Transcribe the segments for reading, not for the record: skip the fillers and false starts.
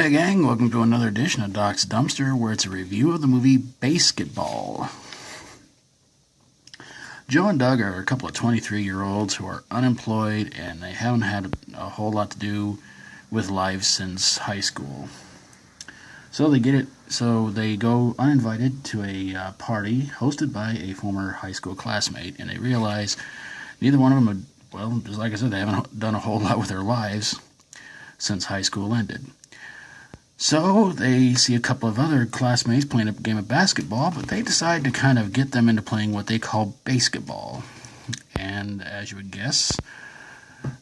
Hey gang, welcome to another edition of Doc's Dumpster, where it's a review of the movie BASEketball. Joe and Doug are a couple of 23-year-olds who are unemployed and they haven't had a whole lot to do with life since high school. So they go uninvited to a party hosted by a former high school classmate, and they realize neither one of them, just like I said, they haven't done a whole lot with their lives since high school ended. So they see a couple of other classmates playing a game of basketball, but they decide to kind of get them into playing what they call BASEketball. And as you would guess,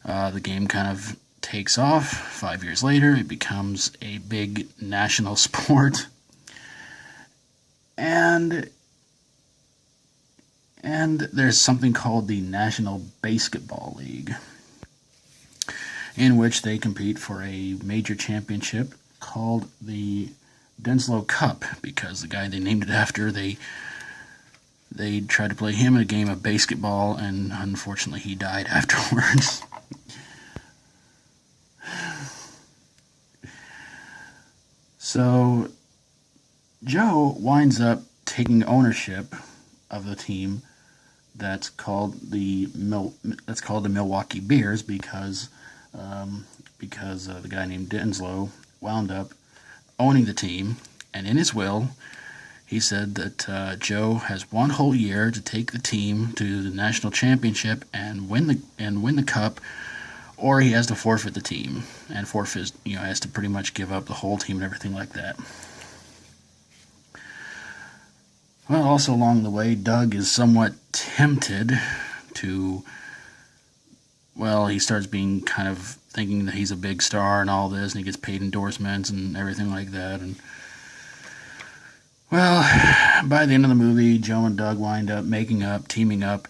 the game kind of takes off. 5 years later, it becomes a big national sport. And there's something called the National Basketball League, in which they compete for a major championship called the Denslow Cup, because the guy they named it after, they tried to play him in a game of basketball, and unfortunately he died afterwards. So Joe winds up taking ownership of the team that's called the Milwaukee Bears, because the guy named Denslow wound up owning the team, and in his will, he said that Joe has one whole year to take the team to the national championship and win the cup, or he has to forfeit the team, and has to pretty much give up the whole team and everything like that. Well, also along the way, Doug is somewhat tempted to. Well, he starts being kind of thinking that he's a big star and all this, and he gets paid endorsements and everything like that. And well, by the end of the movie, Joe and Doug wind up making up, teaming up,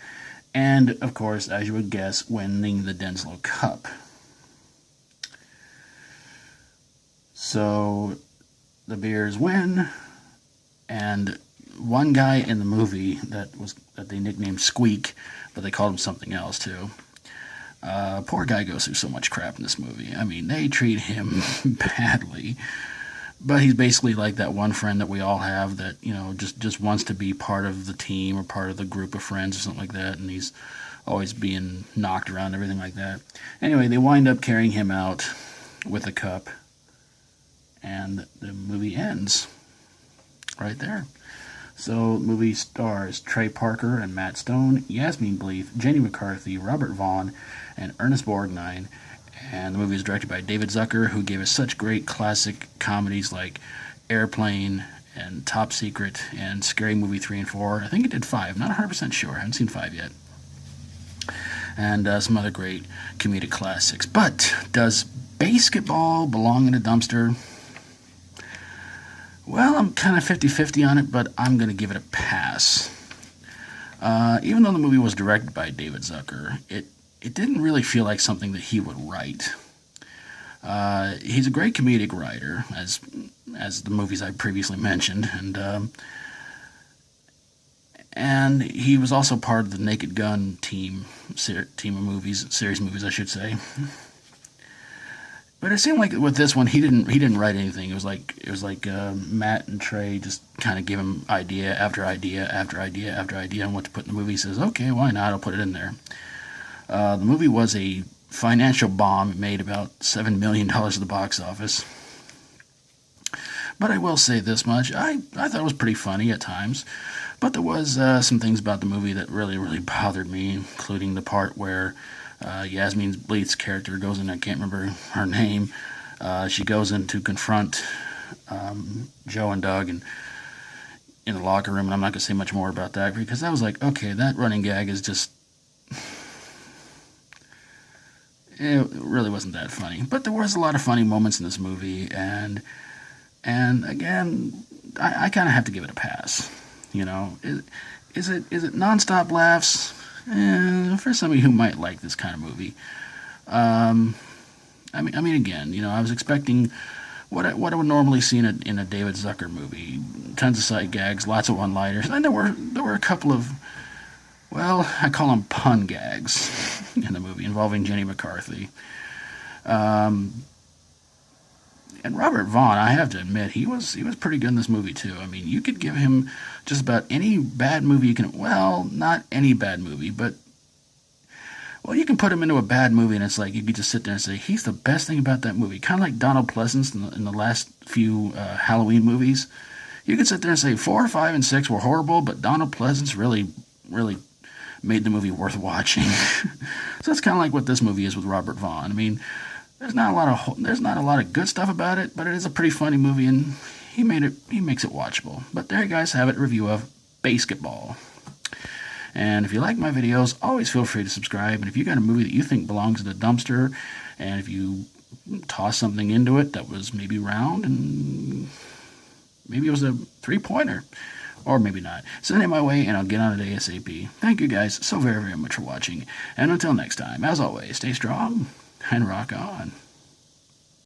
and of course, as you would guess, winning the Denslow Cup. So the Bears win, and one guy in the movie that they nicknamed Squeak, but they called him something else too. Poor guy goes through so much crap in this movie. I mean, they treat him badly, but he's basically like that one friend that we all have that, just wants to be part of the team or part of the group of friends or something like that, and he's always being knocked around and everything like that. Anyway, they wind up carrying him out with a cup, and the movie ends right there. So the movie stars Trey Parker and Matt Stone, Yasmin Bleeth, Jenny McCarthy, Robert Vaughn, and Ernest Borgnine. And the movie is directed by David Zucker, who gave us such great classic comedies like Airplane and Top Secret and Scary Movie 3 and 4. I think it did 5. Not 100% sure. I haven't seen 5 yet. And some other great comedic classics. But does BASEketball belong in a dumpster? Well, I'm kind of 50-50 on it, but I'm going to give it a pass. Even though the movie was directed by David Zucker, it didn't really feel like something that he would write. He's a great comedic writer, as the movies I previously mentioned, and he was also part of the Naked Gun series of movies, I should say. But it seemed like with this one, he didn't write anything. It was like Matt and Trey just kind of give him idea after idea after idea after idea on what to put in the movie. He says, okay, why not? I'll put it in there. The movie was a financial bomb. It made about $7 million at the box office. But I will say this much. I thought it was pretty funny at times. But there was some things about the movie that really, really bothered me, including the part where Yasmin Bleeth's character goes in, I can't remember her name, she goes in to confront Joe and Doug in the locker room, and I'm not going to say much more about that, because I was like, okay, that running gag is just, it really wasn't that funny. But there was a lot of funny moments in this movie, and again, I kind of have to give it a pass. Is it nonstop laughs? For somebody who might like this kind of movie. I mean, again, I was expecting what I would normally see in a David Zucker movie. Tons of sight gags, lots of one-liners, and there were a couple of, well, I call them pun gags in the movie involving Jenny McCarthy. And Robert Vaughn, I have to admit, he was pretty good in this movie too. I mean, you could give him just about any bad movie you can. Well, not any bad movie, but well, you can put him into a bad movie, and it's like you could just sit there and say he's the best thing about that movie. Kind of like Donald Pleasance in the last few Halloween movies. You could sit there and say 4, 5, and 6 were horrible, but Donald Pleasance really made the movie worth watching. So that's kind of like what this movie is with Robert Vaughn. I mean, there's not a lot of good stuff about it, but it is a pretty funny movie, and he makes it watchable. But there you guys have it, review of BASEketball. And if you like my videos, always feel free to subscribe. And if you got a movie that you think belongs in the dumpster, and if you toss something into it that was maybe round and maybe it was a 3-pointer, or maybe not, send it my way and I'll get on it ASAP. Thank you guys so very, very much for watching. And until next time, as always, stay strong and rock on.